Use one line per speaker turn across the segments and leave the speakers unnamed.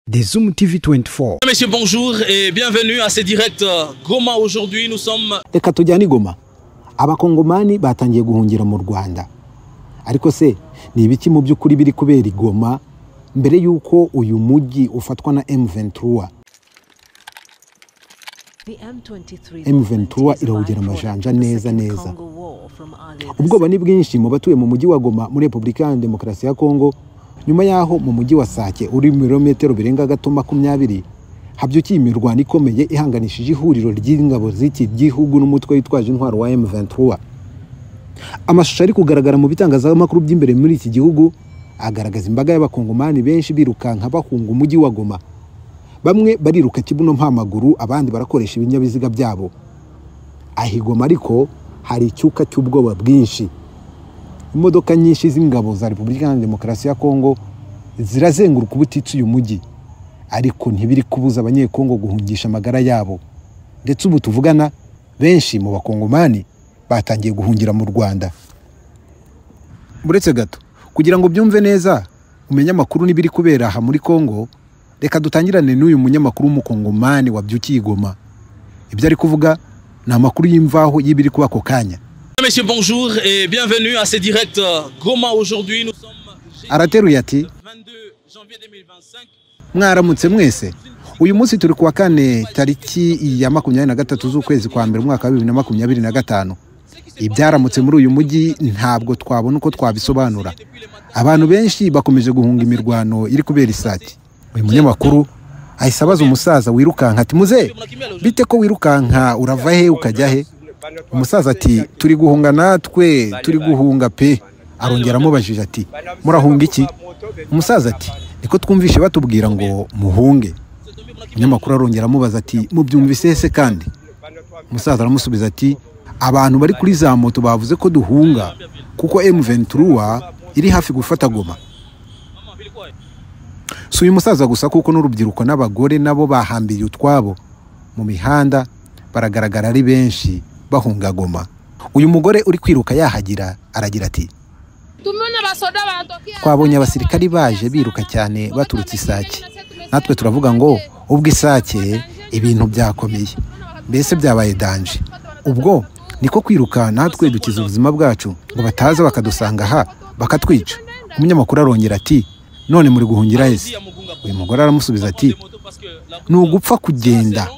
des Zoom TV 24.
Messieurs, bonjour et bienvenue à ce direct Goma. Aujourd'hui, nous sommes...
Reka tujyane Goma. Abakongomani batangiye guhungira mu Rwanda. Ariko se ni ibiki mu by'ukuri biri kubera Goma mbere yuko uyu mujyi ufatwa na M23? M23 irawugera amajanja neza. Ubwoba ni bwinshi mu batuye mu mujyi wa Goma muri Repubulika ya Demokarasi ya Kongo. Nyuma yaho mu mujyi wa Sake uri milimetero birenga gato 20 habyukiye imirwano ikomeye ihanganishije ihuriro ry'ingabo z'iki gihugu n'umutwe witwaje intwaro wa M23. Amashusho ari kugaragara mu bitangazamakuru by'imbere muri iki gihugu agaragaza imbaga y'abakongomani benshi birukanka bahunga umujyi wa Goma. Bamwe bariruka kibuno mpamaguru, abandi barakoresha ibinyabiziga byabo. Ahigoma ariko hari icyuka cy'ubwoba bwinshi. Imodoka nyinshi z'ingabo za Repubulika ya Demokarasi ya Kongo zirazenguruka ubutitsi uyu mujyi, ariko ntibiri kubuza abanyekongo guhungisha amagara yabo. Ndetse ubu tuvugana benshi mu bakongomani batangiye guhungira mu Rwanda. Buretse gato kugira ngo byumve neza umenye amakuru nibiri kubera aha muri Kongo, reka dutangirane n'uyu munyamakuru w'umukongomani wabyukiye Goma. Ibyo ari kuvuga na amakuru y'imvaho y'ibiri kuba ko kanya.
Messieurs, bonjour et bienvenue à ce direct Goma. Aujourd'hui, nous sommes
Arateruye ati,
le 22 janvier 2025.
Mwaramutse mwese. Uyu munsi turi kuwa kane tariki ya 23 z'ukwezi kwa mbere mwaka wa 2025. Ibyaramutse muri uyu mujyi ntabwo twabona uko twabisobanura. Abantu benshi bakomeje guhunga imirwano iri kubera Isake. Uyu munyamakuru ahise abaza umusaza wirukanka ati, muze bite ko wirukanka urava he ukajya he? Umusaza ati, turi guhunga natwe, turi guhunga pe. Arongera amubajije ati, murahunga iki? Umusaza ati, niko twumvishe batubwira ngo muhunge. Umunyamakuru arongera amubaza ati, mubyumvise se kandi? Umusaza aramusubiza ati, abantu bari kuri za moto bavuze ko duhunga kuko M23 iri hafi gufata Goma. So uyu musaza gusa kuko n'urubyiruko n'abagore nabo bahambiriye utwabo mu mihanda baragaragara ari benshi bahunga Goma. Uyu mugore uri kwiruka yahagira aragira ati, twabonye abasirikari baje biruka cyane baturutse Isake. Natwe turavuga ngo ubwo Isake ibintu byakomeye, mbese byabaye danje. Ubwo niko kwiruka natwe dukiza ubuzima bwacu ngo bataza bakadusanga aha bakatwica. Umunyamakuru arongera ati, none muri guhungira hese? Uyu mugore aramusubiza ati, nugupfa kugenda,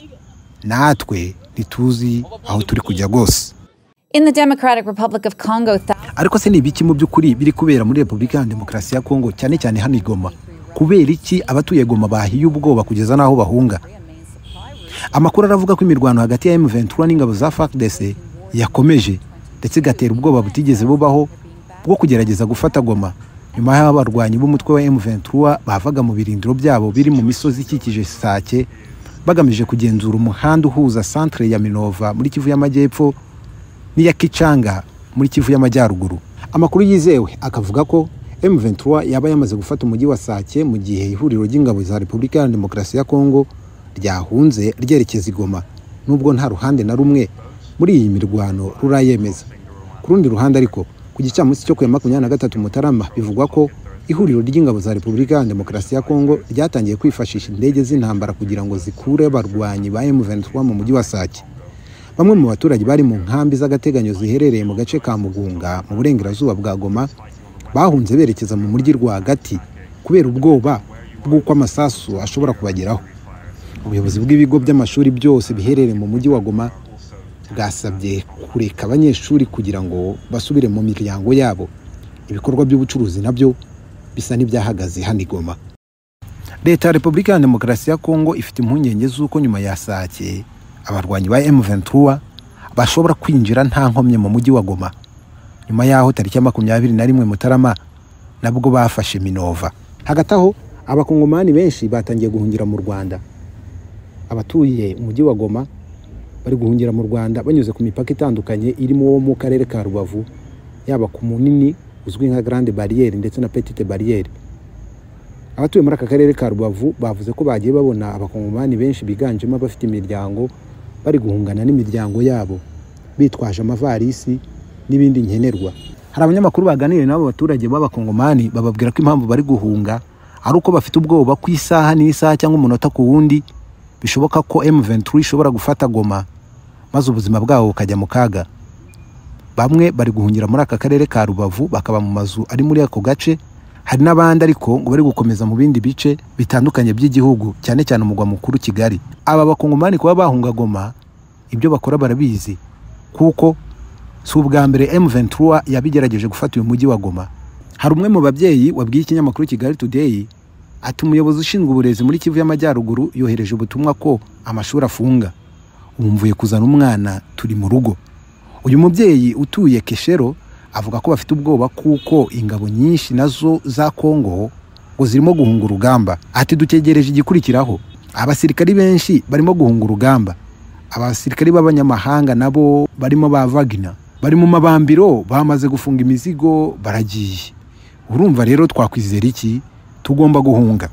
natwe ntituzi aho turi kujya gose.
In the Democratic Republic of Congo.
Ariko se ni ibiki mu by'ukuri biri kubera muri Repubulika ya Demokarasi ya Kongo, cyane cyane hano Goma? Kubera iki abatuye Goma bahiye ubwoba kugeza naho bahunga? Amakuru aravuga ko imirwano hagati ya M23 n'ingabo za FARDC yakomeje ndetse gatera ubwoba butigeze bubaho bwo kugerageza gufata Goma. Nyuma y'aho abarwanyi b'umutwe wa M23 bavaga mu birindiro byabo biri mu misozi ikikije Sake bagamije kugenzura umuhanda uhuza centre ya Minova muri Kivu y'Amajyepfo n'iya Kichanga muri Kivu y'Amajyaruguru. Amakuru yizewe akavuga ko M23 yaba yamaze gufata umujyi wa Sake mu gihe ihuriro ry'ingabo za Repubulika ya Demokarasi ya Kongo ryahunze ryerekeza Goma, nubwo nta ruhande na rumwe muri iyi mirwano rurayemeza. Ku rundi ruhande ariko ku gicamunsi cyo kwa 23 Mutarama bivugwa ko ihuriro ry'ingabo za Repubulika ya Demokarasi ya Kongo ryatangiye kwifashisha indege z'intambara kugira ngo zikure abarwanyi ba M23 mu mujyi wa Sake. Bamwe mu baturage bari mu nkambi z'agateganyo ziherereye mu gace ka Mugunga mu burengerazuba bwa Goma bahunze berekeza mu mujyi rwagati kubera ubwoba bw'uko amasasu ashobora kubageraho. Ubuyobozi bw'ibigo by'amashuri byose biherereye mu mujyi wa Goma bwasabye kureka abanyeshuri kugira ngo basubire mu miryango yabo. Ibikorwa by'ubucuruzi nabyo bisa n'ibyahagaze hano Goma. Leta ya Repubulika ya Demokarasi ya Kongo ifite impungenge z'uko nyuma ya Sake abarwanyi ba M23 bashobora kwinjira nta nkomye mu mujyi wa Goma. Nyuma yaho tariki ya 21 Mutarama nabwo bafashe Minova. Hagati aho abakongomani benshi batangiye guhungira mu Rwanda. Abatuye umujyi wa Goma bari guhungira mu Rwanda banyuze ku mipaka itandukanye irimo wo mu karere ka Rubavu, yaba ku munini uzwi nka Grande Barriere ndetse na Petite Barriere. Abatuye muri aka karere ka Rubavu bavuze ko bagiye babona abakongomani benshi biganjemo abafite imiryango bari guhungana n'imiryango yabo bitwaje amavarisi n'ibindi nkenerwa. Hari abanyamakuru baganiriye nabo baturage b'abakongomani bababwira ko impamvu bari guhunga ari uko bafite ubwoba ku isaha n'isaha cyangwa umunota ku wundi bishoboka ko M23 ishobora gufata Goma maze ubuzima bwabo bukajya mu kaga. Bamwe bari guhungira muri aka karere ka Rubavu bakaba mu mazu ari muri ako gace, hari n'abandi ariko ngo bari gukomeza mu bindi bice bitandukanye by'igihugu cyane cyane umugwa mukuru Kigali. Aba bakongomani kuba bahunga Goma ibyo bakora barabizi kuko si ubwa mbere M23 yabigerageje gufata uyu mujyi wa Goma. Hari umwe mu babyeyi wabwiye ikinyamakuru Kigali Today ati umuyobozi ushinzwe uburezi muri Kivu y'Amajyaruguru yohereje ubutumwa ko amashuri afunga. Umvuye kuzana umwana turi mu rugo. Uyu mubyeyi utuye Keshero avuga ko bafite ubwoba kuko ingabo nyinshi nazo za Kongo ngo zirimo guhunga urugamba. Ati dutegereje igikurikiraho. Abasirikari benshi barimo guhunga urugamba. Abasirikari b'abanyamahanga nabo barimo ba Wagner bari mu mabambiro bamaze gufunga imizigo baragiye. Urumva rero twakwizera iki? Tugomba guhunga.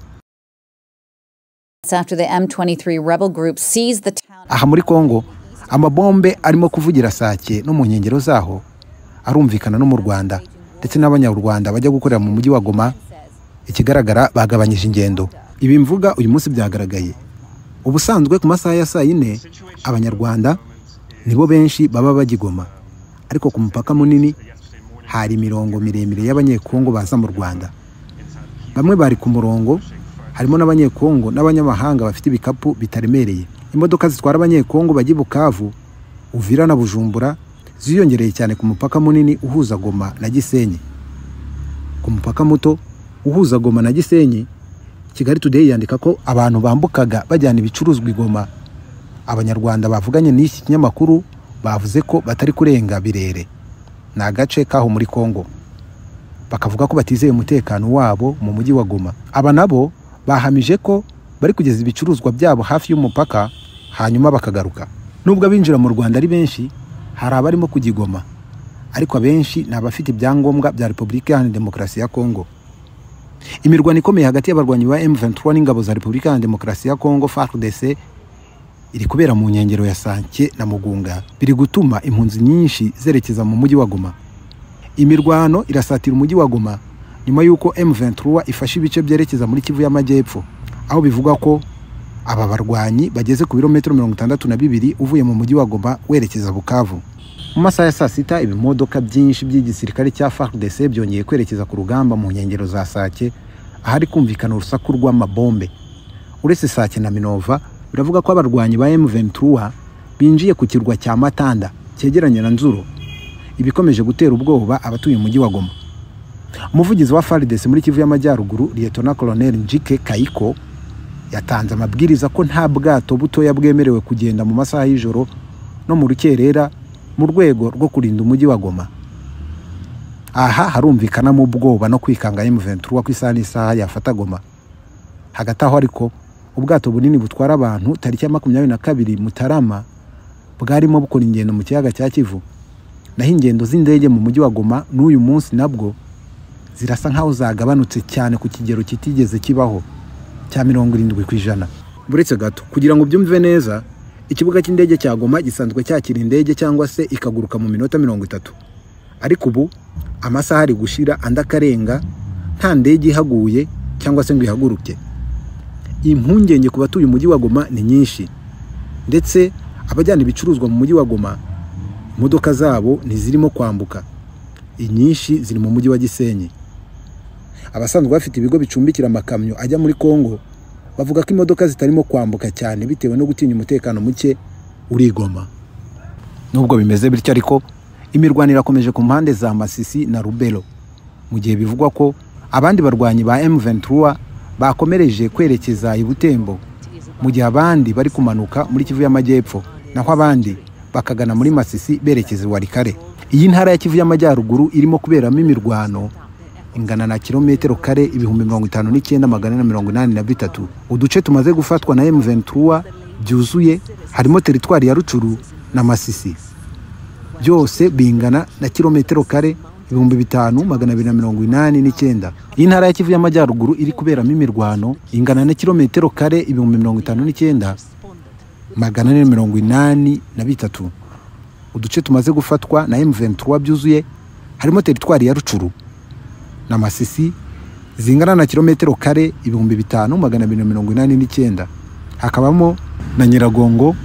After the M23 rebel group seized the town.
Aha muri Kongo amabombe arimo kuvugira Sake no mu nkengero zaho arumvikana no mu Rwanda ndetse n'abanyarwanda bajya gukorera mu mujyi wa Goma. Ikigaragara bagabanyije ingendo. Ibi mvuga uyu munsi byagaragaye. Ubusanzwe ku masaha ya saa 4 abanyarwanda nibo benshi baba bagigoma, ariko ku mupaka munini hari mirongo miremire y'abanyekongo baza mu Rwanda. Bamwe bari ku murongo, harimo n'abanyekongo n'abanyamahanga bafite ibikapu bitaremereye. Imodoka zitwara abanyekongo bajya Bukavu, Uvira na Bujumbura ziyongereye cyane ku mupaka munini uhuza Goma na Gisenyi. Ku mupaka muto uhuza Goma na Gisenyi, Kigali Today yandika ko abantu bambukaga bajyana ibicuruzwa i Goma. Abanyarwanda bavuganye n'iki kinyamakuru bavuze ko batari kurenga Birere, na gace kaho muri Kongo. Bakavuga ko batizeye umutekano wabo mu mujyi wa Goma. Aba nabo bahamije ko bari kugeza ibicuruzwa byabo hafi y'umupaka hanyuma bakagaruka. Nubwo abinjira mu Rwanda ari benshi, hari abarimo kugigoma, ariko abenshi ni abafite ibyangombwa bya Repubulika Iharanira Demokarasi ya Kongo. Imirwano ikomeye hagati y'abarwanyi ba M23 n'ingabo za Repubulika Iharanira Demokarasi ya Kongo FARDC iri kubera mu nkengero ya Sake na Mugunga, biri gutuma impunzi nyinshi zerekeza mu mujyi wa Goma. Imirwano irasatira umujyi wa Goma nyuma yuko M23 ifashe ibice byerekeza muri Kivu y'Amajyepfo, aho bivuga ko aba barwanyi bageze ku birometero 62 uvuye mu mujyi wa Goma werekeza Bukavu. Mu masaha ya saa 6 ibimodoka byinshi by'igisirikare cya FARDC byongeye kwerekeza ku rugamba mu nkengero za Sake, ahari kumvikana urusaku rw'amabombe. Uretse Sake na Minova, biravuga ko abarwanyi ba M23 binjiye ku kirwa cya Matanda cyegeranye na Nzuro, ibikomeje gutera ubwoba abatuye umujyi wa Goma. Umuvugizi wa FARDC muri Kivu y'Amajyaruguru Lieutenant Colonel Njike Kayiko yatanze amabwiriza ko nta bwato butoya bwemerewe kugenda mu masaha y'ijoro no mu rukerera mu rwego rwo kurinda umujyi wa Goma. Aha harumvikana mu bwoba no kwikanga M23 ku isaha n'isaha yafata Goma. Hagati aho ariko ubwato bunini butwara abantu tariki ya 22 Mutarama bwarimo bukora ingendo mu kiyaga cya Kivu. Naho ingendo z'indege mu mujyi wa Goma n'uyu munsi nabwo zirasa nkaho zagabanutse cyane ku kigero kitigeze kibaho cya 70%. Buretse gato kugira ngo byumve neza, ikibuga cy'indege cya Goma gisanzwe cyakira indege cyangwa se ikaguruka mu minota 30. Ariko ubu amasaha ari gushira andakarenga nta ndege ihaguye cyangwa se ngo ihaguruke. Impungenge ku batuye umujyi wa Goma ni nyinshi, ndetse abajyana ibicuruzwa mu mujyi wa Goma imodoka zabo ntizirimo kwambuka, inyinshi ziri mu mujyi wa Gisenyi. Abasanzwe bafite ibigo bicumbikira amakamyo ajya muri Kongo bavuga ko imodoka zitarimo kwambuka cyane bitewe no gutinya umutekano muke uri Goma. Nubwo bimeze bityo ariko imirwano irakomeje ku mpande za Masisi na Rubero, mu gihe bivugwa ko abandi barwanyi ba M23 bakomereje kwerekeza i Butembo, mu gihe abandi bari kumanuka muri Kivu y'Amajyepfo, naho abandi bakagana muri Masisi berekeza Warikare. Iyi ntara ya Kivu y'Amajyaruguru irimo kuberamo imirwano ingana na kilometero kare 59,883. Uduce tumaze gufatwa na M23 byuzuye harimo teritwari ya Rucuru na Masisi, byose bingana na kilometero kare 5,289. Iyi ntara ya Kivu y'Amajyaruguru iri kuberamo imirwano ingana na kilometero kare 59,883. Uduce tumaze gufatwa na M23 byuzuye harimo teritwari ya Rucuru na Masisi zingana na kilometero kare 5289. Hakabamo na Nyiragongo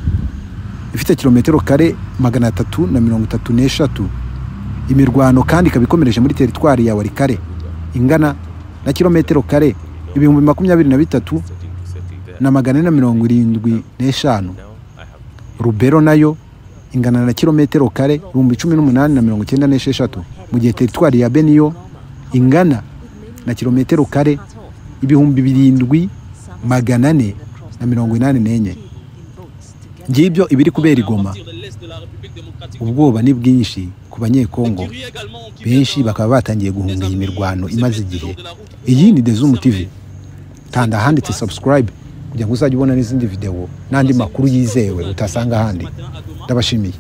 ifite kilometero kare 333. Imirwano kandi ikabikomereje muri teritwari ya Walikale ingana na kilometero kare 23,475. Rubero nayo ingana na kilometero kare 18,096, mu gihe teritwari ya Beniyo ingana na kilometero kare 7,484. Ngibyo ibiri kubera Goma. Ubwoba ni bwinshi ku banyekongo, benshi bakaba batangiye guhunga imirwano imaze igihe. Iyi ni The Zoom TV. Kanda handitse subscribe kugira ngo uzajye ubona n'izindi video n'andi makuru yizewe utasanga ahandi. Ndabashimiye.